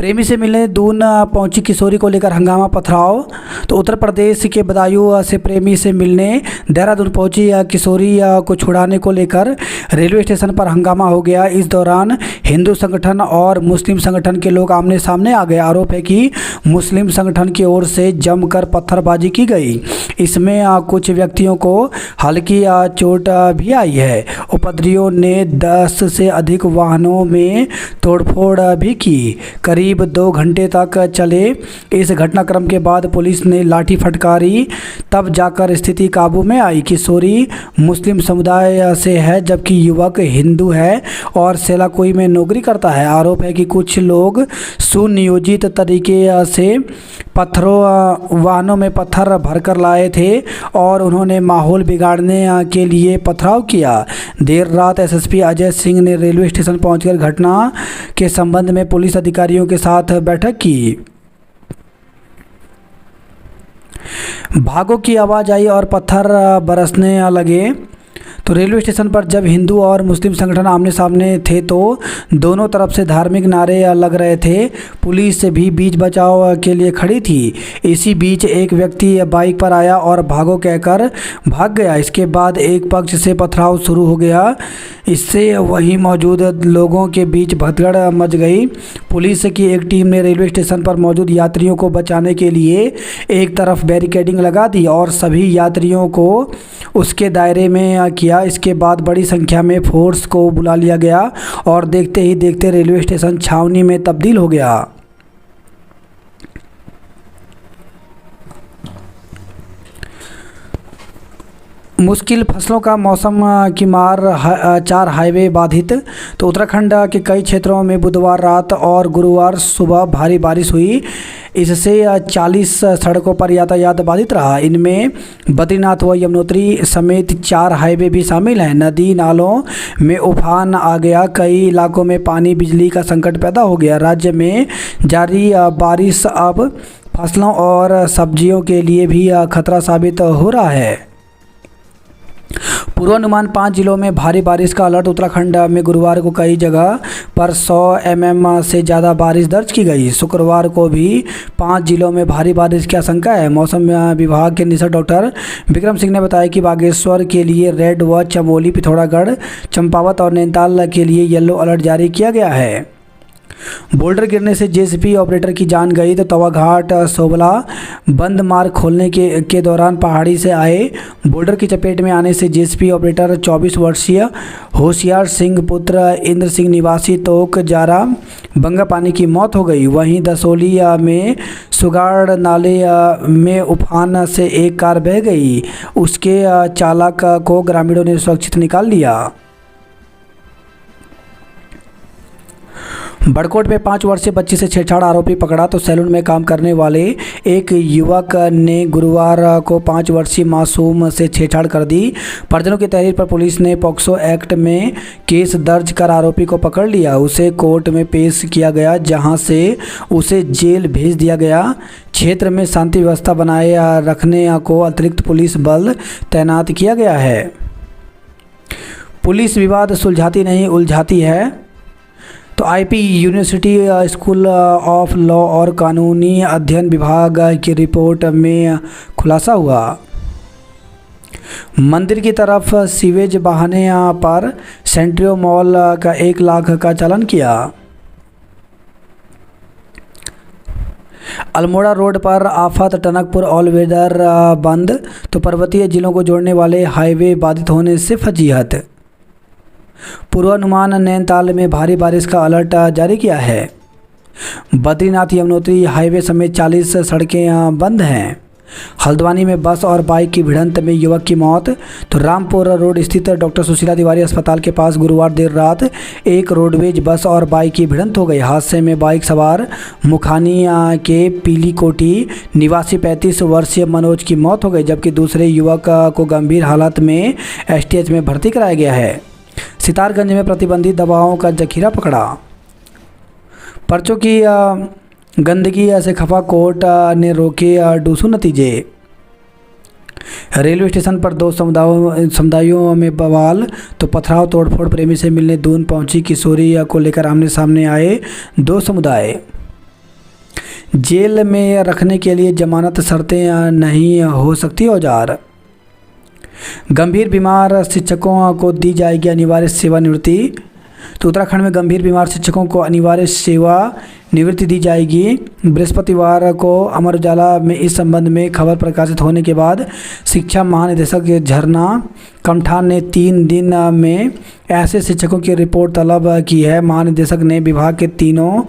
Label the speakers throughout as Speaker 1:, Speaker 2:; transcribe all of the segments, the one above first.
Speaker 1: प्रेमी से मिलने दून पहुंची किशोरी को लेकर हंगामा पथराव। तो उत्तर प्रदेश के बदायूं से प्रेमी से मिलने देहरादून पहुंची किशोरी को छुड़ाने को लेकर रेलवे स्टेशन पर हंगामा हो गया। इस दौरान हिंदू संगठन और मुस्लिम संगठन के लोग आमने सामने आ गए। आरोप है कि मुस्लिम संगठन की ओर से जमकर पत्थरबाजी की गई। इसमें कुछ व्यक्तियों को हल्की चोट भी आई है। उपद्रवियों ने 10 से अधिक वाहनों में तोड़फोड़ भी की। करीब 2 घंटे तक चले इस घटनाक्रम के बाद पुलिस ने लाठी फटकारी, तब जाकर स्थिति काबू में आई। किशोरी मुस्लिम समुदाय से है जबकि युवक हिंदू है और सेलाकुई में नौकरी करता है। आरोप है कि कुछ लोग सुनियोजित तरीके से वाहनों में पत्थर भरकर लाए थे और उन्होंने माहौल बिगाड़ने के लिए पथराव किया। देर रात एसएसपी अजय सिंह ने रेलवे स्टेशन पहुंचकर घटना के संबंध में पुलिस अधिकारियों के साथ बैठक की। भागों की आवाज़ आई और पत्थर बरसने लगे। तो रेलवे स्टेशन पर जब हिंदू और मुस्लिम संगठन आमने सामने थे तो दोनों तरफ से धार्मिक नारे लग रहे थे। पुलिस भी बीच बचाव के लिए खड़ी थी। इसी बीच एक व्यक्ति बाइक पर आया और भागो कहकर भाग गया। इसके बाद एक पक्ष से पथराव शुरू हो गया। इससे वहीं मौजूद लोगों के बीच भगदड़ मच गई। पुलिस की एक टीम ने रेलवे स्टेशन पर मौजूद यात्रियों को बचाने के लिए एक तरफ बैरिकेडिंग लगा दी और सभी यात्रियों को उसके दायरे में किया। इसके बाद बड़ी संख्या में फोर्स को बुला लिया गया और देखते ही देखते रेलवे स्टेशन छावनी में तब्दील हो गया। मुश्किल फसलों का मौसम की मार, 4 हाईवे बाधित। तो उत्तराखंड के कई क्षेत्रों में बुधवार रात और गुरुवार सुबह भारी बारिश हुई। इससे 40 सड़कों पर यातायात बाधित रहा। इनमें बद्रीनाथ व यमुनोत्री समेत 4 हाईवे भी शामिल हैं। नदी नालों में उफान आ गया। कई इलाकों में पानी बिजली का संकट पैदा हो गया। राज्य में जारी बारिश अब फसलों और सब्जियों के लिए भी खतरा साबित हो रहा है। पूर्वानुमान 5 जिलों में भारी बारिश का अलर्ट। उत्तराखंड में गुरुवार को कई जगह पर 100 mm से ज़्यादा बारिश दर्ज की गई। शुक्रवार को भी 5 जिलों में भारी बारिश की आशंका है। मौसम विभाग के निदेशक डॉक्टर विक्रम सिंह ने बताया कि बागेश्वर के लिए रेड व चमोली, पिथौरागढ़, चंपावत और नैनीताल के लिए येलो अलर्ट जारी किया गया है। बोल्डर गिरने से जेसीबी ऑपरेटर की जान गई। तो तवाघाट सोबला बंद मार्ग खोलने के दौरान पहाड़ी से आए बोल्डर की चपेट में आने से जेसीबी ऑपरेटर 24 वर्षीय होशियार सिंह पुत्र इंद्र सिंह निवासी तोक जारा बंगापानी की मौत हो गई। वहीं दसोली में सुगाड़ नाले में उफान से एक कार बह गई। उसके चालक को ग्रामीणों ने सुरक्षित निकाल लिया। बड़कोट में 5 वर्षीय बच्ची से छेड़छाड़ आरोपी पकड़ा। तो सैलून में काम करने वाले एक युवक ने गुरुवार को 5 वर्षीय मासूम से छेड़छाड़ कर दी। परिजनों की तहरीर पर पुलिस ने पॉक्सो एक्ट में केस दर्ज कर आरोपी को पकड़ लिया। उसे कोर्ट में पेश किया गया जहां से उसे जेल भेज दिया गया। क्षेत्र में शांति व्यवस्था बनाए रखने को अतिरिक्त पुलिस बल तैनात किया गया है। पुलिस विवाद सुलझाती नहीं उलझाती है। तो IP university school of law और कानूनी अध्ययन विभाग की रिपोर्ट में खुलासा हुआ। मंदिर की तरफ सीवेज बहाने पर सेंट्रियो मॉल का 1 लाख का चालान किया। अल्मोड़ा रोड पर आफत टनकपुर ऑल वेदर बंद। तो पर्वतीय जिलों को जोड़ने वाले हाईवे बाधित होने से फजीहत। पूर्वानुमान नैनीताल में भारी बारिश का अलर्ट जारी किया है। बद्रीनाथ यमुनोत्री हाईवे समेत 40 सड़कें बंद हैं। हल्द्वानी में बस और बाइक की भिड़ंत में युवक की मौत। तो रामपुर रोड स्थित डॉक्टर सुशीला तिवारी अस्पताल के पास गुरुवार देर रात एक रोडवेज बस और बाइक की भिड़ंत हो गई। हादसे में बाइक सवार मुखानी के पीलीकोटी निवासी 35 वर्षीय मनोज की मौत हो गई जबकि दूसरे युवक को गंभीर हालत में एसटीएच में भर्ती कराया गया है। सितारगंज में प्रतिबंधित दवाओं का जखीरा पकड़ा। पर्चों की गंदगी से खफा कोर्ट ने रोके डूसू नतीजे। रेलवे स्टेशन पर 2 समुदायों में बवाल। तो पथराव तोड़फोड़। प्रेमी से मिलने दून पहुंची किशोरी को लेकर आमने सामने आए 2 समुदाय। जेल में रखने के लिए जमानत शर्तें नहीं हो सकती। औजार गंभीर बीमार शिक्षकों को दी जाएगी अनिवार्य सेवानिवृत्ति। तो उत्तराखंड में गंभीर बीमार शिक्षकों को अनिवार्य सेवा निवृत्ति दी जाएगी। बृहस्पतिवार को अमर उजाला में इस संबंध में खबर प्रकाशित होने के बाद शिक्षा महानिदेशक झरना कमठान ने 3 दिन में ऐसे शिक्षकों की रिपोर्ट तलब की है। महानिदेशक ने विभाग के तीनों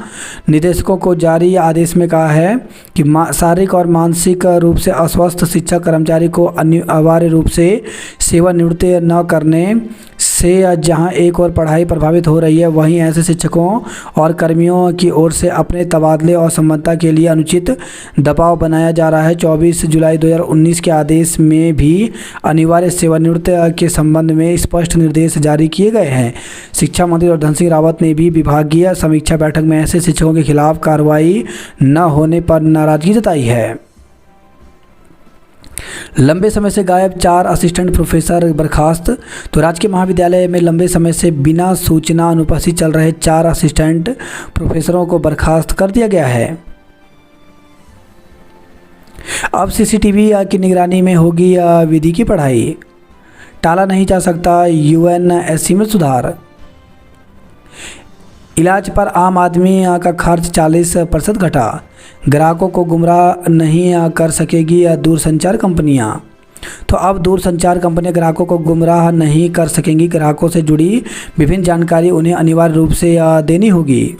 Speaker 1: निदेशकों को जारी आदेश में कहा है कि शारीरिक और मानसिक रूप से अस्वस्थ शिक्षक कर्मचारी को अनिवार्य रूप से सेवानिवृत्त न करने से जहां एक और पढ़ाई प्रभावित हो रही है, वहीं ऐसे शिक्षकों और कर्मियों की ओर से अपने तबादले और संबद्धता के लिए अनुचित दबाव बनाया जा रहा है। 24 जुलाई 2019 के आदेश में भी अनिवार्य सेवानिवृत्त के संबंध में स्पष्ट निर्देश जारी किए गए हैं। शिक्षा मंत्री और धन सिंह रावत ने भी विभागीय समीक्षा बैठक में ऐसे शिक्षकों के खिलाफ कार्रवाई न होने पर नाराजगी जताई है। लंबे समय से गायब 4 असिस्टेंट प्रोफेसर बर्खास्त। तो राजकीय महाविद्यालय में लंबे समय से बिना सूचना अनुपस्थित चल रहे 4 असिस्टेंट प्रोफेसरों को बर्खास्त कर दिया गया है। अब सीसीटीवी की निगरानी में होगी विधि की पढ़ाई। टाला नहीं जा सकता यूएनएससी में सुधार। इलाज पर आम आदमी का खर्च 40% घटा। ग्राहकों को गुमराह नहीं कर सकेगी दूरसंचार कंपनियां। तो अब दूरसंचार कंपनियां ग्राहकों को गुमराह नहीं कर सकेंगी। ग्राहकों से जुड़ी विभिन्न जानकारी उन्हें अनिवार्य रूप से देनी होगी।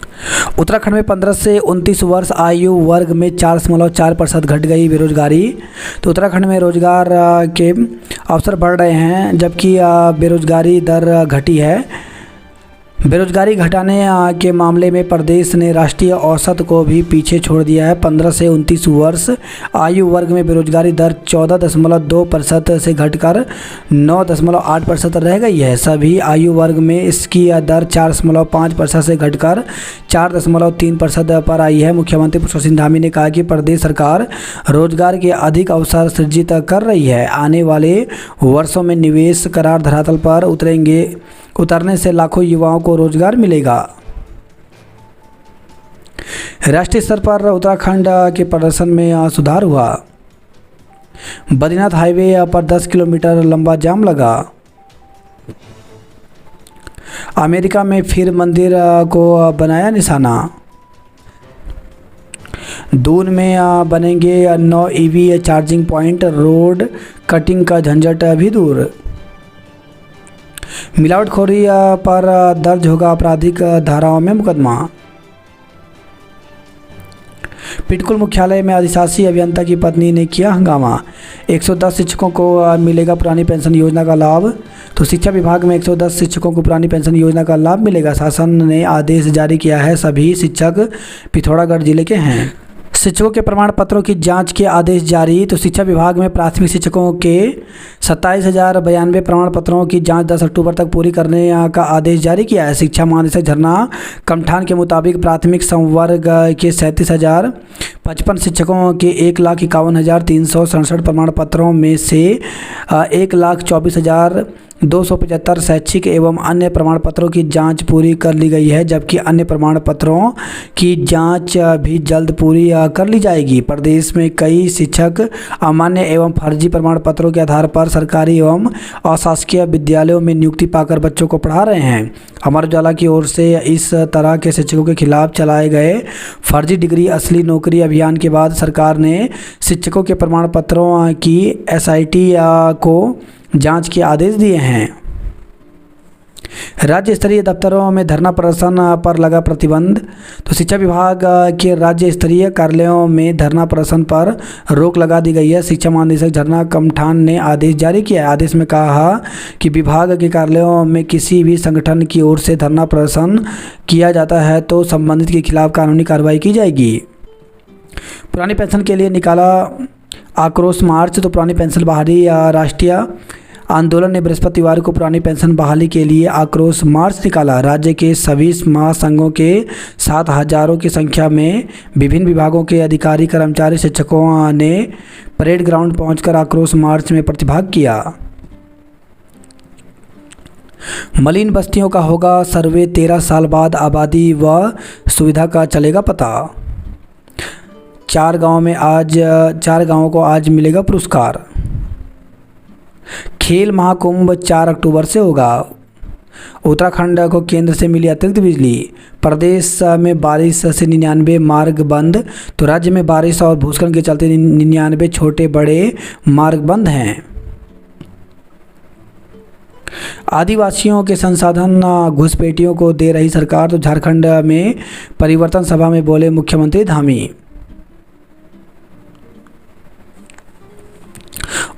Speaker 1: उत्तराखंड में 15 से 29 वर्ष आयु वर्ग में 4.4% घट गई बेरोजगारी। तो उत्तराखंड में रोजगार के अवसर बढ़ रहे हैं, जबकि बेरोजगारी दर घटी है। बेरोजगारी घटाने के मामले में प्रदेश ने राष्ट्रीय औसत को भी पीछे छोड़ दिया है। 15 से 29 वर्ष आयु वर्ग में बेरोजगारी दर 14.2% से घटकर 9.8% रह गई है। सभी आयु वर्ग में इसकी दर 4.5% से घटकर 4.3% पर आई है। मुख्यमंत्री पुष्कर सिंह धामी ने कहा कि प्रदेश सरकार रोजगार के अधिक अवसर सृजित कर रही है। आने वाले वर्षों में निवेश करार धरातल पर उतरने से लाखों युवाओं को रोजगार मिलेगा। राष्ट्रीय स्तर पर उत्तराखंड के प्रदर्शन में सुधार हुआ। बद्रीनाथ हाईवे पर 10 किलोमीटर लंबा जाम लगा। अमेरिका में फिर मंदिर को बनाया निशाना। दून में बनेंगे 9 EV charging point. Road cutting का झंझट भी दूर। मिलावटखोरी पर दर्ज होगा आपराधिक धाराओं में मुकदमा। पिटकुल मुख्यालय में अधिशासी अभियंता की पत्नी ने किया हंगामा। 110 शिक्षकों को मिलेगा पुरानी पेंशन योजना का लाभ। तो शिक्षा विभाग में 110 शिक्षकों को पुरानी पेंशन योजना का लाभ मिलेगा। शासन ने आदेश जारी किया है। सभी शिक्षक पिथौरागढ़ जिले के हैं। शिक्षकों के प्रमाण पत्रों की जांच के आदेश जारी। तो शिक्षा विभाग में प्राथमिक शिक्षकों के 27,092 प्रमाण पत्रों की जांच 10 अक्टूबर तक पूरी करने का आदेश जारी किया है। शिक्षा महानिदेशक झरना कमठान के मुताबिक प्राथमिक संवर्ग के 37,055 शिक्षकों के 1,51,367 प्रमाण पत्रों में से 1,24,275 शैक्षिक एवं अन्य प्रमाण पत्रों की जांच पूरी कर ली गई है, जबकि अन्य प्रमाण पत्रों की जांच भी जल्द पूरी कर ली जाएगी। प्रदेश में कई शिक्षक अमान्य एवं फर्जी प्रमाण पत्रों के आधार पर सरकारी एवं अशासकीय विद्यालयों में नियुक्ति पाकर बच्चों को पढ़ा रहे हैं। अमर उजाला की ओर से इस तरह के शिक्षकों के खिलाफ चलाए गए फर्जी डिग्री असली नौकरी अभियान के बाद सरकार ने शिक्षकों के प्रमाण पत्रों की एसआईटी को जांच के आदेश दिए हैं। राज्य स्तरीय दफ्तरों में धरना प्रदर्शन पर लगा प्रतिबंध। तो शिक्षा विभाग के राज्य स्तरीय कार्यालयों में धरना प्रदर्शन पर रोक लगा दी गई है। शिक्षा महानिदेशक झरना कमठान ने आदेश जारी किया है। आदेश में कहा कि विभाग के कार्यालयों में किसी भी संगठन की ओर से धरना प्रदर्शन किया जाता है तो संबंधित के खिलाफ कानूनी कार्रवाई की जाएगी। पुरानी पेंशन के लिए निकाला आक्रोश मार्च। तो पुरानी पेंशन बहाली राष्ट्रीय आंदोलन ने बृहस्पतिवार को पुरानी पेंशन बहाली के लिए आक्रोश मार्च निकाला। राज्य के सभी महासंघों के 7 हजारों की संख्या में विभिन्न विभागों के अधिकारी कर्मचारी शिक्षकों ने परेड ग्राउंड पहुंचकर आक्रोश मार्च में प्रतिभाग किया। मलिन बस्तियों का होगा सर्वे। 13 साल बाद आबादी व सुविधा का चलेगा पता। 4 गांवों को आज मिलेगा पुरस्कार। खेल महाकुंभ 4 अक्टूबर से होगा। उत्तराखंड को केंद्र से मिली अतिरिक्त बिजली। प्रदेश में बारिश से 99 मार्ग बंद। तो राज्य में बारिश और भूस्खलन के चलते 99 छोटे बड़े मार्ग बंद हैं। आदिवासियों के संसाधन घुसपैठियों को दे रही सरकार। तो झारखंड में परिवर्तन सभा में बोले मुख्यमंत्री धामी।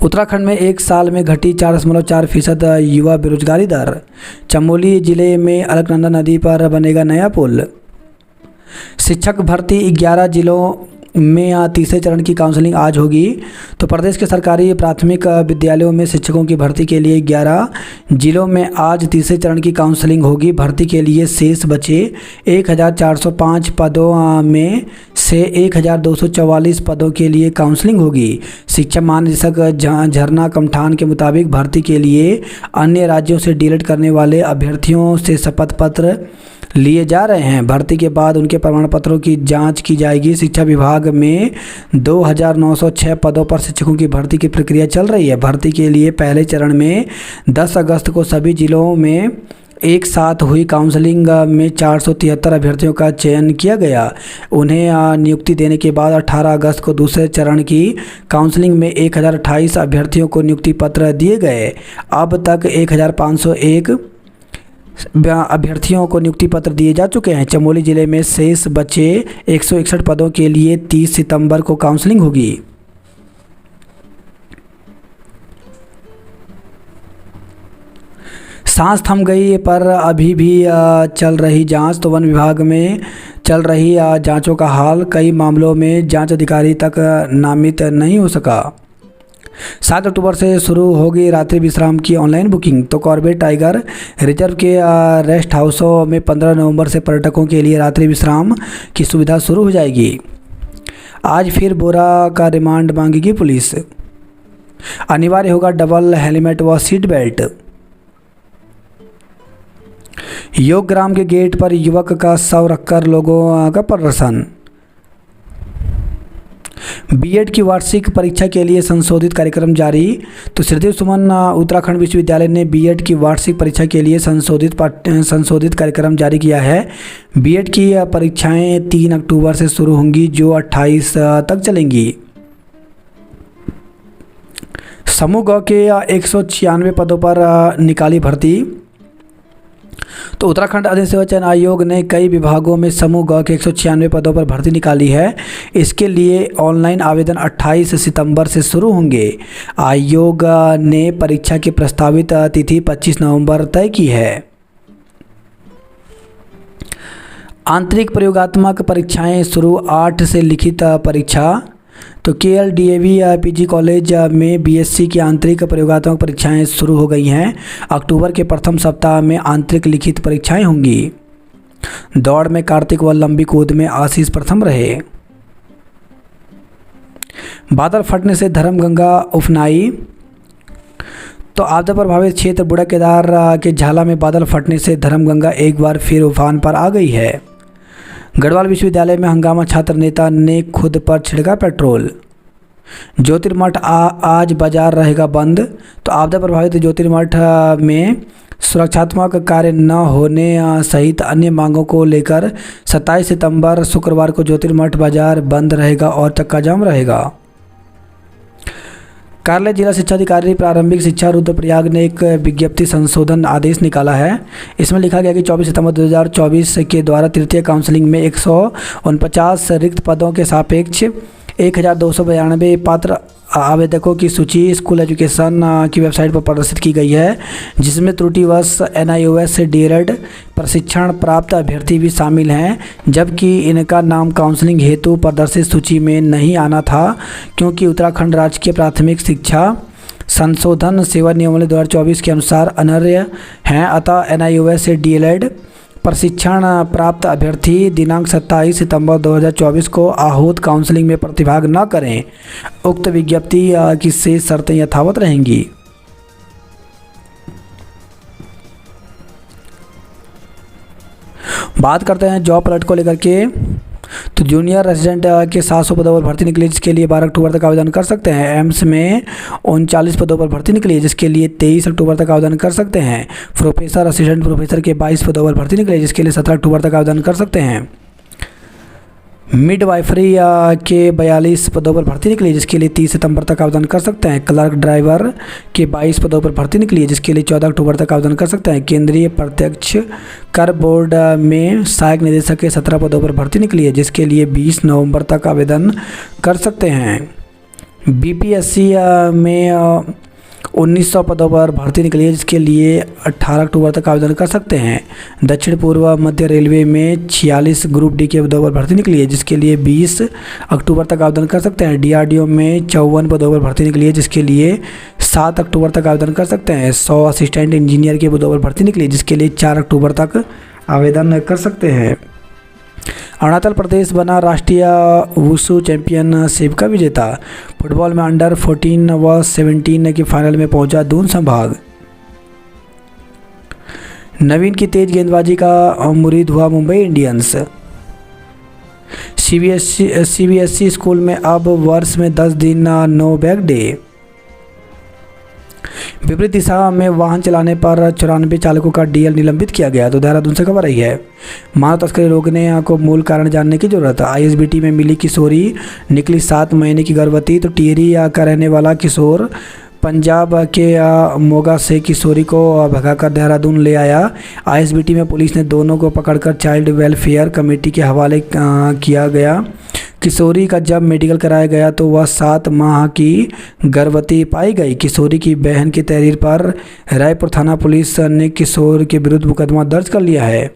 Speaker 1: उत्तराखंड में एक साल में घटी 4.4% युवा बेरोजगारी दर। चमोली जिले में अलकनंदा नदी पर बनेगा नया पुल। शिक्षक भर्ती 11 जिलों में तीसरे चरण की काउंसलिंग आज होगी। तो प्रदेश के सरकारी प्राथमिक विद्यालयों में शिक्षकों की भर्ती के लिए 11 जिलों में आज तीसरे चरण की काउंसलिंग होगी। भर्ती के लिए शेष बचे 1405 पदों में से 1244 पदों के लिए काउंसलिंग होगी। शिक्षा महानिदेशक झरना कमठान के मुताबिक भर्ती के लिए अन्य राज्यों से डीएलएड करने वाले अभ्यर्थियों से शपथ पत्र लिए जा रहे हैं। भर्ती के बाद उनके प्रमाण पत्रों की जांच की जाएगी। शिक्षा विभाग में 2906 पदों पर शिक्षकों की भर्ती की प्रक्रिया चल रही है। भर्ती के लिए पहले चरण में 10 अगस्त को सभी जिलों में एक साथ हुई काउंसलिंग में 473 अभ्यर्थियों का चयन किया गया। उन्हें नियुक्ति देने के बाद 18 अगस्त को दूसरे चरण की काउंसलिंग में 1028 अभ्यर्थियों को नियुक्ति पत्र दिए गए। अब तक 1501 अभ्यर्थियों को नियुक्ति पत्र दिए जा चुके हैं। चमोली जिले में शेष बचे 161 पदों के लिए 30 सितंबर को काउंसलिंग होगी। सांस थम गई पर अभी भी चल रही जांच। तो वन विभाग में चल रही जांचों का हाल। कई मामलों में जांच अधिकारी तक नामित नहीं हो सका। 7 अक्टूबर से शुरू होगी रात्रि विश्राम की ऑनलाइन बुकिंग। तो कॉर्बेट टाइगर रिजर्व के रेस्ट हाउसों में 15 नवंबर से पर्यटकों के लिए रात्रि विश्राम की सुविधा शुरू हो जाएगी। आज फिर बोरा का रिमांड मांगेगी पुलिस। अनिवार्य होगा डबल हेलमेट व सीट बेल्ट। योग ग्राम के गेट पर युवक का शव रखकर लोगों का प्रदर्शन। बीएड की वार्षिक परीक्षा के लिए संशोधित कार्यक्रम जारी। तो श्रीदेव सुमन उत्तराखंड विश्वविद्यालय ने बीएड की वार्षिक परीक्षा के लिए संशोधित कार्यक्रम जारी किया है। बीएड की परीक्षाएं 3 अक्टूबर से शुरू होंगी जो 28 तक चलेंगी। समूह ग के 196 पदों पर निकाली भर्ती। तो उत्तराखंड अधिसेवा चयन आयोग ने कई विभागों में समूह ग के 196 पदों पर भर्ती निकाली है। इसके लिए ऑनलाइन आवेदन 28 सितंबर से शुरू होंगे। आयोग ने परीक्षा की प्रस्तावित तिथि 25 नवंबर तय की है। आंतरिक प्रयोगात्मक परीक्षाएं शुरू। 8 से लिखित परीक्षा। तो केएलडीएवी पीजी कॉलेज में बीएससी की आंतरिक प्रयोगात्मक परीक्षाएं शुरू हो गई हैं। अक्टूबर के प्रथम सप्ताह में आंतरिक लिखित परीक्षाएं होंगी। दौड़ में कार्तिक व लंबी कूद में आशीष प्रथम रहे। बादल फटने से धर्मगंगा उफनाई। तो आपदा प्रभावित क्षेत्र बूढ़ा केदार के झाला में बादल फटने से धर्मगंगा एक बार फिर उफान पर आ गई है। गढ़वाल विश्वविद्यालय में हंगामा। छात्र नेता ने खुद पर छिड़का पेट्रोल। ज्योतिर्मठ आज बाजार रहेगा बंद। तो आपदा प्रभावित ज्योतिर्मठ में सुरक्षात्मक कार्य न होने सहित अन्य मांगों को लेकर 27 सितंबर शुक्रवार को ज्योतिर्मठ बाजार बंद रहेगा और चक्का जाम रहेगा। कार्यालय जिला शिक्षा अधिकारी प्रारंभिक शिक्षा रुद्रप्रयाग ने एक विज्ञप्ति संशोधन आदेश निकाला है। इसमें लिखा गया कि 24 सितंबर 2024 के द्वारा तृतीय काउंसलिंग में 149 रिक्त पदों के सापेक्ष 1292 पात्र आवेदकों की सूची स्कूल एजुकेशन की वेबसाइट पर प्रदर्शित की गई है, जिसमें त्रुटिवश एनआईओएस से डीएलएड प्रशिक्षण प्राप्त अभ्यर्थी भी शामिल हैं, जबकि इनका नाम काउंसलिंग हेतु प्रदर्शित सूची में नहीं आना था, क्योंकि उत्तराखंड राजकीय प्राथमिक शिक्षा संशोधन सेवा नियमावली 2024 के अनुसार अनर्ह हैं। अतः एनआईओएस से डीएलएड प्रशिक्षण प्राप्त अभ्यर्थी दिनांक 27 सितंबर 2024 को आहूत काउंसलिंग में प्रतिभाग न करें। उक्त विज्ञप्ति की शेष शर्तें यथावत रहेंगी। बात करते हैं जॉब अलर्ट को लेकर के। तो जूनियर रेजिडेंट के 700 पदों पर भर्ती निकली, जिसके लिए 12 अक्टूबर तक आवेदन कर सकते हैं। एम्स में 39 पदों पर भर्ती निकली, जिसके लिए 23 अक्टूबर तक आवेदन कर सकते हैं। प्रोफेसर असिस्टेंट प्रोफेसर के 22 पदों पर भर्ती निकली, जिसके लिए 17 अक्टूबर तक आवेदन कर सकते हैं। मिडवाइफरी के 42 पदों पर भर्ती निकली, जिसके लिए 30 सितंबर तक आवेदन कर सकते हैं। क्लर्क ड्राइवर के 22 पदों पर भर्ती निकली है, जिसके लिए 14 अक्टूबर तक आवेदन कर सकते हैं। केंद्रीय प्रत्यक्ष कर बोर्ड में सहायक निदेशक के 17 पदों पर भर्ती निकली है, जिसके लिए 20 नवंबर तक आवेदन कर सकते हैं। बीपीएससी में 1900 पदों पर भर्ती निकली है, जिसके लिए 18 अक्टूबर तक आवेदन कर सकते हैं। दक्षिण पूर्व मध्य रेलवे में 46 ग्रुप डी के पदों पर भर्ती निकली है, जिसके लिए 20 अक्टूबर तक आवेदन कर सकते हैं। डीआरडीओ में 54 पदों पर भर्ती निकली है, जिसके लिए 7 अक्टूबर तक आवेदन कर सकते हैं। 100 असिस्टेंट इंजीनियर के पदों पर भर्ती निकली, जिसके लिए 4 अक्टूबर तक आवेदन कर सकते हैं। अरुणाचल प्रदेश बना राष्ट्रीय वुशु चैंपियनशिप का विजेता। फुटबॉल में अंडर 14 व 17 के फाइनल में पहुंचा दून संभाग। नवीन की तेज गेंदबाजी का मुरीद हुआ मुंबई इंडियंस। सीबीएसई स्कूल में अब वर्ष में 10 दिन नो बैग डे। विपरीत दिशा में वाहन चलाने पर 94 चालकों का डीएल निलंबित किया गया। तो देहरादून से खबर आई है। मानव तस्करी रोकने को मूल कारण जानने की जरूरत है। आईएसबीटी में मिली किशोरी निकली 7 महीने की गर्भवती। तो टिहरी का रहने वाला किशोर पंजाब के मोगा से किशोरी को भगाकर देहरादून ले आया। आईएसबीटी में पुलिस ने दोनों को पकड़कर चाइल्ड वेलफेयर कमेटी के हवाले किया गया। किशोरी का जब मेडिकल कराया गया तो वह 7 माह की गर्भवती पाई गई। किशोरी की बहन की तहरीर पर रायपुर थाना पुलिस ने किशोर के विरुद्ध मुकदमा दर्ज कर लिया है।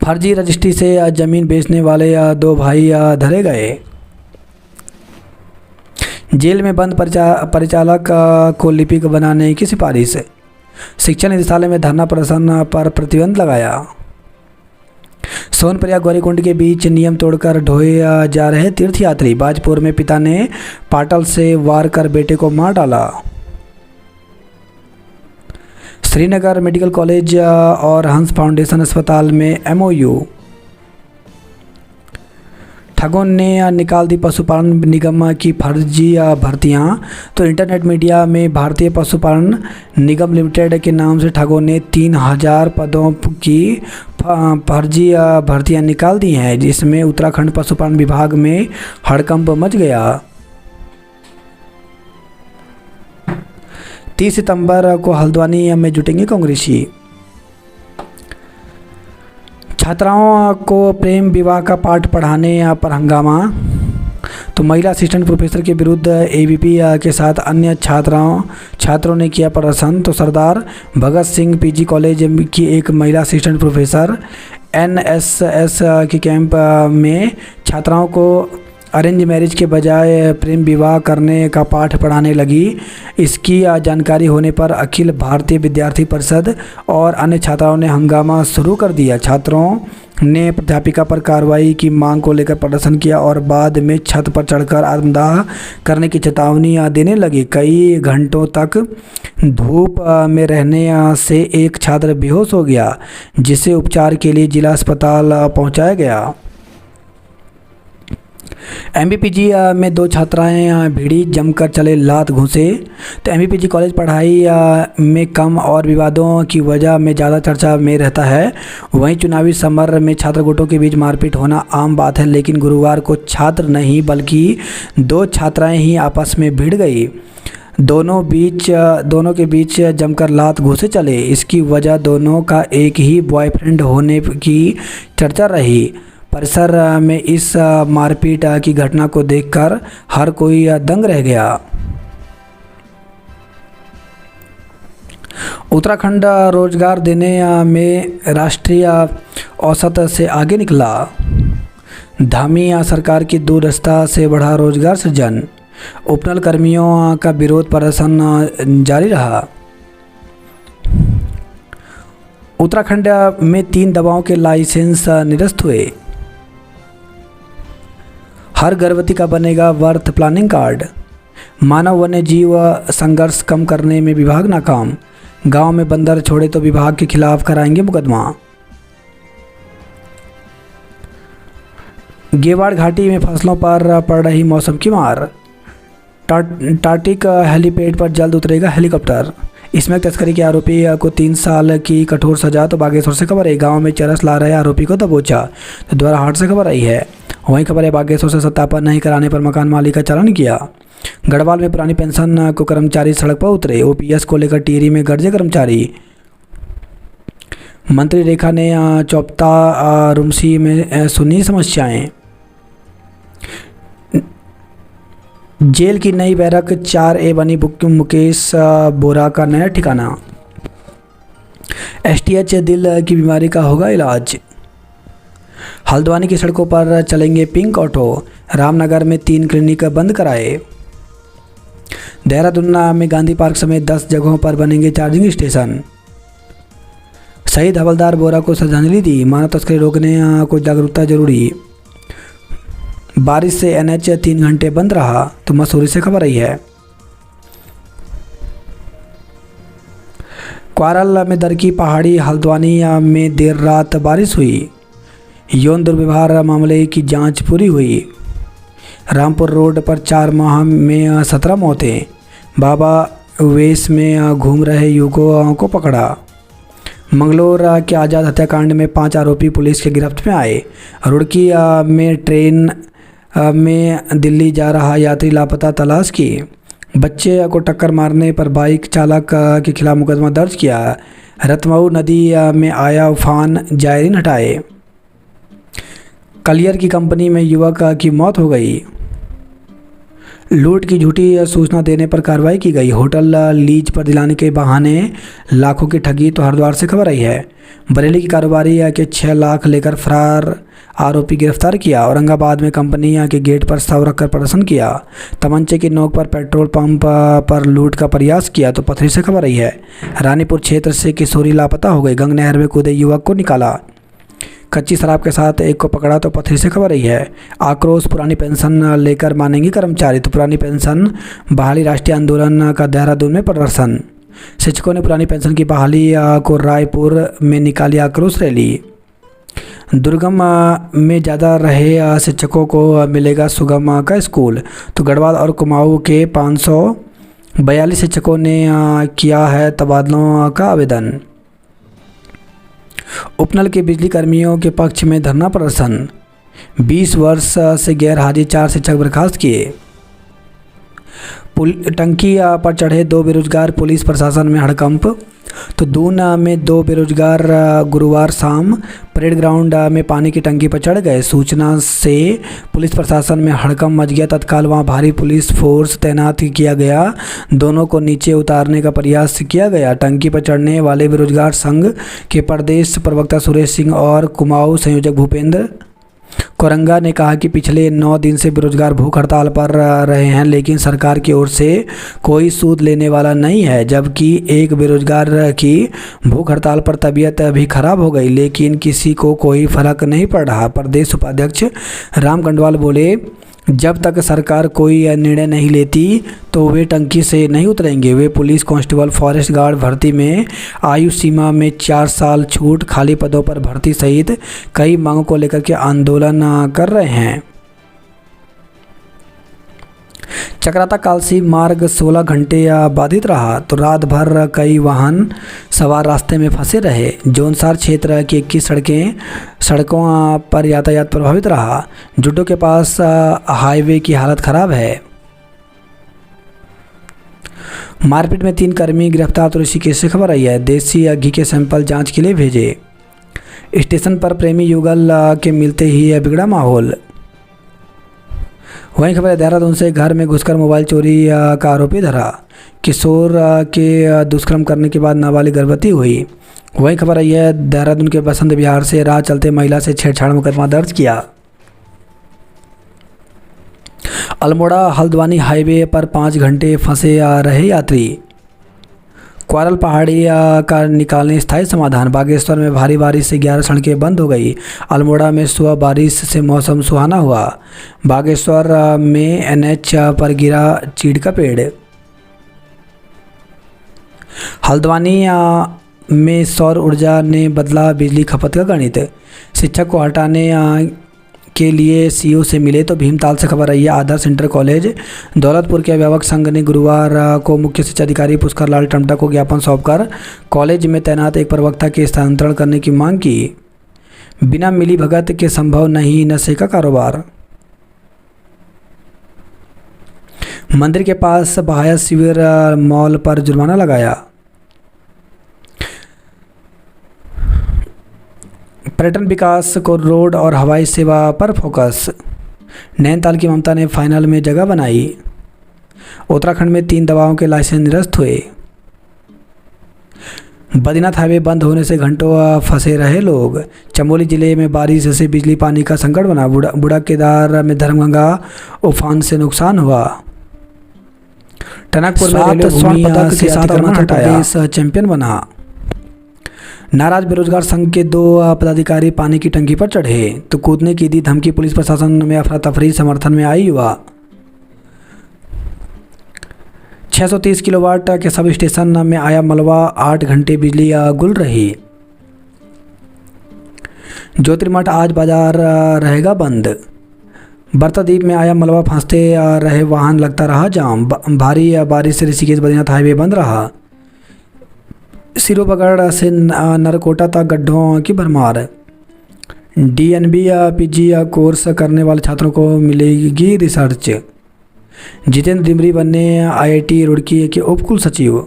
Speaker 1: फर्जी रजिस्ट्री से जमीन बेचने वाले 2 भाई धरे गए। जेल में बंद परिचालक को लिपिक बनाने की सिफारिश। शिक्षा निदेशालय में धरना प्रदर्शन पर प्रतिबंध लगाया। सोनप्रयाग गौरीकुंड के बीच नियम तोड़कर ढोए जा रहे तीर्थयात्री। बाजपुर में पिता ने पाटल से वार कर बेटे को मार डाला। श्रीनगर मेडिकल कॉलेज और हंस फाउंडेशन अस्पताल में एमओयू। ठगों ने निकाल दी पशुपालन निगम की फर्जी भर्तियां। तो इंटरनेट मीडिया में भारतीय पशुपालन निगम लिमिटेड के नाम से ठगों ने 3000 पदों की फर्जी भर्तियां निकाल दी हैं, जिसमें उत्तराखंड पशुपालन विभाग में हड़कंप मच गया। 30 सितंबर को हल्द्वानी में जुटेंगे कांग्रेसी। छात्राओं को प्रेम विवाह का पाठ पढ़ाने पर हंगामा। तो महिला असिस्टेंट प्रोफेसर के विरुद्ध एबीपी के साथ अन्य छात्रों ने किया प्रदर्शन। तो सरदार भगत सिंह पीजी कॉलेज की एक महिला असिस्टेंट प्रोफेसर एनएसएस के कैंप में छात्राओं को अरेंज मैरिज के बजाय प्रेम विवाह करने का पाठ पढ़ाने लगी। इसकी जानकारी होने पर अखिल भारतीय विद्यार्थी परिषद और अन्य छात्राओं ने हंगामा शुरू कर दिया। छात्रों ने प्राध्यापिका पर कार्रवाई की मांग को लेकर प्रदर्शन किया और बाद में छत पर चढ़कर आत्मदाह करने की चेतावनी देने लगी। कई घंटों तक धूप में रहने से एक छात्र बेहोश हो गया, जिसे उपचार के लिए जिला अस्पताल पहुंचाया गया। एमबीपीजी में 2 छात्राएं भिड़ी, जमकर चले लात घूंसे। तो एमबीपीजी कॉलेज पढ़ाई में कम और विवादों की वजह में ज़्यादा चर्चा में रहता है। वहीं चुनावी समर में छात्र गुटों के बीच मारपीट होना आम बात है, लेकिन गुरुवार को छात्र नहीं बल्कि 2 छात्राएं ही आपस में भिड़ गई। दोनों के बीच जमकर लात घूंसे चले। इसकी वजह दोनों का एक ही बॉयफ्रेंड होने की चर्चा रही। परिसर में इस मारपीट की घटना को देखकर हर कोई दंग रह गया। उत्तराखंड रोजगार देने में राष्ट्रीय औसत से आगे निकला। धामी सरकार की दूरदर्शिता से बढ़ा रोजगार सृजन। उपनल कर्मियों का विरोध प्रदर्शन जारी रहा। उत्तराखंड में 3 दवाओं के लाइसेंस निरस्त हुए। हर गर्भवती का बनेगा बर्थ प्लानिंग कार्ड। मानव वन्य जीव संघर्ष कम करने में विभाग नाकाम। गांव में बंदर छोड़े तो विभाग के खिलाफ कराएंगे मुकदमा। गेवाड़ घाटी में फसलों पर पड़ रही मौसम की मार। टाटिक हेलीपैड पर जल्द उतरेगा हेलीकॉप्टर। इसमें तस्करी के आरोपी को 3 साल की कठोर सजा। तो बागेश्वर से खबर है, गांव में चरस ला रहे आरोपी को दबोचा। तो द्वारा हाट से खबर आई है। वहीं खबर है, बागेश्वर से सत्यापन नहीं कराने पर मकान मालिक का चालान किया। गढ़वाल में पुरानी पेंशन को कर्मचारी सड़क पर उतरे। ओपीएस को लेकर टिहरी में गरजे कर्मचारी। मंत्री रेखा ने चौपता रुमसी में सुनी समस्याएं। जेल की नई बैरक 4A बनी मुकेश बोरा का नया ठिकाना। STH दिल की बीमारी का होगा इलाज। हल्द्वानी की सड़कों पर चलेंगे पिंक ऑटो। रामनगर में 3 क्लिनिक बंद कराए। देहरादून में गांधी पार्क समेत 10 जगहों पर बनेंगे चार्जिंग स्टेशन। शहीद हवलदार बोरा को श्रद्धांजलि दी। मानव तस्करी रोकने को जागरूकता जरूरी। बारिश से NH 3 घंटे बंद रहा। तो मसूरी से खबर आई है। क्वारल में दरकी पहाड़ी हल्द्वानी में देर रात बारिश हुई। यौन दुर्व्यवहार मामले की जांच पूरी हुई। रामपुर रोड पर 4 माह में 17 मौतें। बाबा वेश में घूम रहे युवकों को पकड़ा। मंगलोर के आज़ाद हत्याकांड में 5 आरोपी पुलिस के गिरफ्त में आए। रुड़की में ट्रेन में दिल्ली जा रहा यात्री लापता, तलाश की। बच्चे को टक्कर मारने पर बाइक चालक के खिलाफ मुकदमा दर्ज किया। रतमऊ नदी में आया उफान, जायरीन हटाए। कलियर की कंपनी में युवक की मौत हो गई। लूट की झूठी सूचना देने पर कार्रवाई की गई। होटल लीज पर दिलाने के बहाने लाखों की ठगी। तो हरिद्वार से खबर आई है। बरेली की कारोबारी के 6 लाख लेकर फरार आरोपी गिरफ्तार किया। औरंगाबाद में कंपनी के गेट पर शव रखकर प्रदर्शन किया। तमंचे की नोक पर पेट्रोल पंप पर लूट का प्रयास किया। तो पथरी से खबर आई है। रानीपुर क्षेत्र से किशोरी लापता हो गई। गंग नहर में कूदे युवक को निकाला। कच्ची शराब के साथ एक को पकड़ा। तो पथरी से खबर आई है। आक्रोश, पुरानी पेंशन लेकर मानेंगे कर्मचारी। तो पुरानी पेंशन बहाली राष्ट्रीय आंदोलन का देहरादून में प्रदर्शन। शिक्षकों ने पुरानी पेंशन की बहाली को रायपुर में निकाली आक्रोश रैली। दुर्गम में ज़्यादा रहे शिक्षकों को मिलेगा सुगम का स्कूल। तो गढ़वाल और कुमाऊं के 542 शिक्षकों ने किया है तबादलों का आवेदन। उपनल के बिजली कर्मियों के पक्ष में धरना प्रदर्शन। 20 वर्ष से गैर हाजिर 4 शिक्षक बर्खास्त किए। टंकी पर चढ़े 2 बेरोजगार, पुलिस प्रशासन में हड़कंप। तो दून में 2 बेरोजगार गुरुवार शाम परेड ग्राउंड में पानी की टंकी पर चढ़ गए। सूचना से पुलिस प्रशासन में हड़कंप मच गया। तत्काल वहां भारी पुलिस फोर्स तैनात किया गया। दोनों को नीचे उतारने का प्रयास किया गया। टंकी पर चढ़ने वाले बेरोजगार संघ के प्रदेश प्रवक्ता सुरेश सिंह और कुमाऊं संयोजक भूपेंद्र कोरंगा ने कहा कि पिछले 9 दिन से बेरोजगार भूख हड़ताल पर रहे हैं, लेकिन सरकार की ओर से कोई सूद लेने वाला नहीं है। जबकि एक बेरोजगार की भूख हड़ताल पर तबीयत भी खराब हो गई, लेकिन किसी को कोई फर्क नहीं पड़ रहा। प्रदेश उपाध्यक्ष राम गंडवाल बोले, जब तक सरकार कोई निर्णय नहीं लेती तो वे टंकी से नहीं उतरेंगे। वे पुलिस कांस्टेबल, फॉरेस्ट गार्ड भर्ती में आयु सीमा में 4 साल छूट, खाली पदों पर भर्ती सहित कई मांगों को लेकर के आंदोलन कर रहे हैं। चक्राता कालसी मार्ग 16 घंटे बाधित रहा। तो रात भर कई वाहन सवार रास्ते में फंसे रहे। जौनसार क्षेत्र की 21 सड़कों पर यातायात प्रभावित रहा। जुड्डो के पास हाईवे की हालत खराब है। मारपीट में 3 कर्मी गिरफ्तार। तो ऋषिकेश से खबर आई है। देसी घी के सैंपल जांच के लिए भेजे। स्टेशन पर प्रेमी युगल के मिलते ही बिगड़ा माहौल। वहीं खबर है देहरादून से, घर में घुसकर मोबाइल चोरी का आरोपी धरा। किशोर के दुष्कर्म करने के बाद नाबालिग गर्भवती हुई। वहीं खबर आई है देहरादून के बसंत विहार से राह चलते महिला से छेड़छाड़ मुकदमा दर्ज किया। अल्मोड़ा हल्द्वानी हाईवे पर 5 घंटे फंसे रहे यात्री। क्वारल पहाड़ी का निकालने स्थायी समाधान। बागेश्वर में भारी बारिश से 11 सड़कें बंद हो गई। अल्मोड़ा में सुबह बारिश से मौसम सुहाना हुआ। बागेश्वर में NH पर गिरा चीड़ का पेड़। हल्द्वानी में सौर ऊर्जा ने बदला बिजली खपत का गणित। शिक्षक को हटाने के लिए सीओ से मिले। तो भीमताल से खबर आई है, आदर्श इंटर कॉलेज दौलतपुर के अभिभावक संघ ने गुरुवार को मुख्य शिक्षा अधिकारी पुष्कर लाल टम्टा को ज्ञापन सौंपकर कॉलेज में तैनात एक प्रवक्ता के स्थानांतरण करने की मांग की। बिना मिलीभगत के संभव नहीं नशे का कारोबार। मंदिर के पास बहाया शिविर मॉल पर जुर्माना लगाया। पर्यटन विकास को रोड और हवाई सेवा पर फोकस। नैनीताल की ममता ने फाइनल में जगह बनाई। उत्तराखंड में 3 दवाओं के लाइसेंस निरस्त हुए। बद्रीनाथ हाईवे बंद होने से घंटों फंसे रहे लोग। चमोली जिले में बारिश से बिजली पानी का संकट बना। बूढ़ा केदार में धर्मगंगा उफान से नुकसान हुआ। टनकपुर में रेलवे स्वर्ण पदक के साथ अरुणाचल प्रदेश चैंपियन बना। नाराज बेरोजगार संघ के 2 पदाधिकारी पानी की टंकी पर चढ़े तो कूदने की दी धमकी। पुलिस प्रशासन में अफरा तफरी, समर्थन में आई युवा। 630 किलोवाट के सब स्टेशन में आया मलबा, 8 घंटे बिजली गुल रही। ज्योतिर्मठ आज बाजार रहेगा बंद। बरतादीप में आया मलबा, फंसते रहे वाहन, लगता रहा जाम। भारी बारिश से ऋषिकेश बद्रीनाथ हाईवे बंद रहा। सिरोबगढ़ से नरकोटा तक गड्ढों की भरमार। डीएनबी पीजी कोर्स करने वाले छात्रों को मिलेगी रिसर्च। जितेंद्र डिमरी बनने आईआईटी रुड़की के उपकुल सचिव।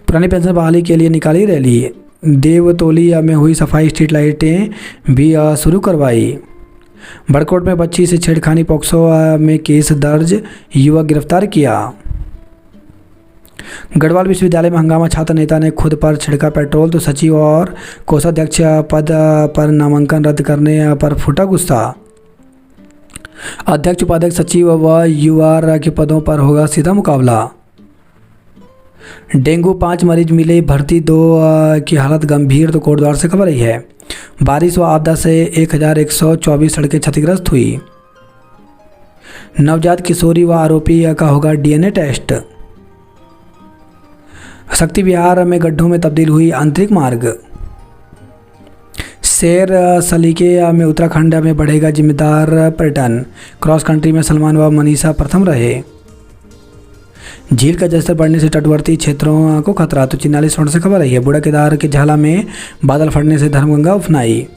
Speaker 1: पुरानी पेंशन बहाली के लिए निकाली रैली। देवतोली में हुई सफाई, स्ट्रीट लाइटें भी शुरू करवाई। बड़कोट में बच्ची से छेड़खानी, पॉक्सो में केस दर्ज, युवक गिरफ्तार किया। गढ़वाल विश्वविद्यालय में हंगामा, छात्र नेता ने खुद पर छिड़का पेट्रोल तो सचिव और कोषाध्यक्ष पद पर नामांकन रद्द करने पर फूटा गुस्सा। अध्यक्ष, उपाध्यक्ष, सचिव व यूआर के पदों पर होगा सीधा मुकाबला। डेंगू 5 मरीज मिले भर्ती, 2 की हालत गंभीर। तो कोटद्वार से खबर आई है, बारिश व आपदा से 1124 सड़कें क्षतिग्रस्त हुई। नवजात किशोरी व आरोपी का होगा डीएनए टेस्ट। शक्ति विहार में गड्ढों में तब्दील हुई आंतरिक मार्ग। शेर सलीके में उत्तराखंड में बढ़ेगा जिम्मेदार पर्यटन। क्रॉस कंट्री में सलमान व मनीषा प्रथम रहे। झील का जलस्तर बढ़ने से तटवर्ती क्षेत्रों को खतरा। तो 44 फुट से खबर आई है, बूढ़ा केदार के झाला में बादल फटने से धर्मगंगा उफनाई।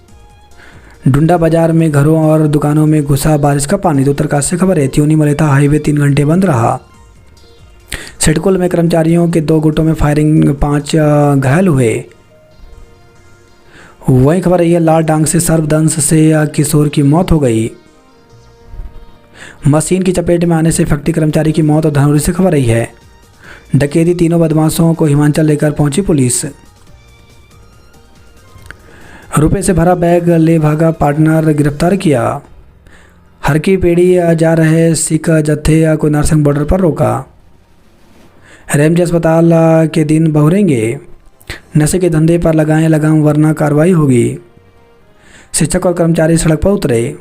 Speaker 1: डुंडा बाजार में घरों और दुकानों में घुसा बारिश का पानी। तो उत्तरकाशी से खबर है, त्यूनी मलेथा हाईवे 3 घंटे बंद रहा। सिडकुल में कर्मचारियों के 2 गुटों में फायरिंग, 5 घायल हुए। वही खबर आई है, लाल डांग से सर्पदंश से किशोर की मौत हो गई। मशीन की चपेट में आने से फैक्ट्री कर्मचारी की मौत। और धनौरी से खबर आई है, डकैती, 3 बदमाशों को हिमाचल लेकर पहुंची पुलिस। रुपए से भरा बैग ले भागा पार्टनर गिरफ्तार किया। हर की पेड़ी जा रहे सिख जत्थे को नरसिंह बॉर्डर पर रोका। रेमजे अस्पताल के दिन बहुरेंगे। नशे के धंधे पर लगाएं लगाम वरना कार्रवाई होगी। शिक्षक और कर्मचारी सड़क पर उतरे।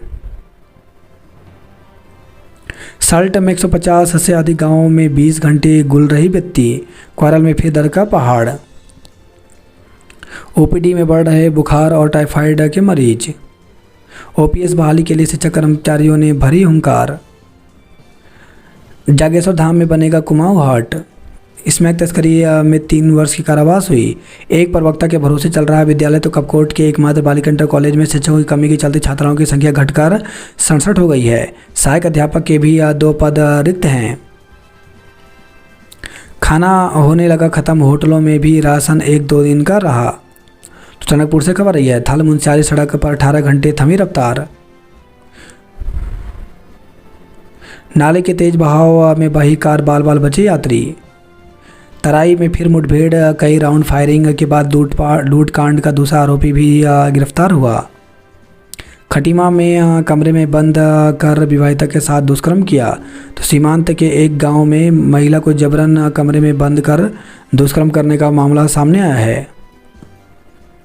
Speaker 1: साल्ट में 150 से अधिक गांवों में 20 घंटे गुल रही बत्ती। क्वारल में फिर दर्द का पहाड़। ओपीडी में बढ़ रहे बुखार और टाइफाइड के मरीज। ओपीएस बहाली के लिए शिक्षक कर्मचारियों ने भरी हुंकार। जागेश्वर धाम में बनेगा कुमाऊं हाट। स्मैक तस्करी में 3 वर्ष की कारावास हुई। एक प्रवक्ता के भरोसे चल रहा है विद्यालय। तो कपकोट के एकमात्र बालिका इंटर कॉलेज में शिक्षकों की कमी के चलते छात्राओं की संख्या घटकर 67 हो गई है। सहायक अध्यापक के भी 2 पद रिक्त हैं। खाना होने लगा खत्म, होटलों में भी राशन 1-2 दिन का रहा। तो टनकपुर से खबर आई है, थल मुंशियारी सड़क पर 18 घंटे थमी रफ्तार। नाले के तेज बहाव में बही कार, बाल बाल बचे यात्री। तराई में फिर मुठभेड़, कई राउंड फायरिंग के बाद लूट कांड का दूसरा आरोपी भी गिरफ्तार हुआ। खटीमा में कमरे में बंद कर विवाहिता के साथ दुष्कर्म किया। तो सीमांत के एक गांव में महिला को जबरन कमरे में बंद कर दुष्कर्म करने का मामला सामने आया है।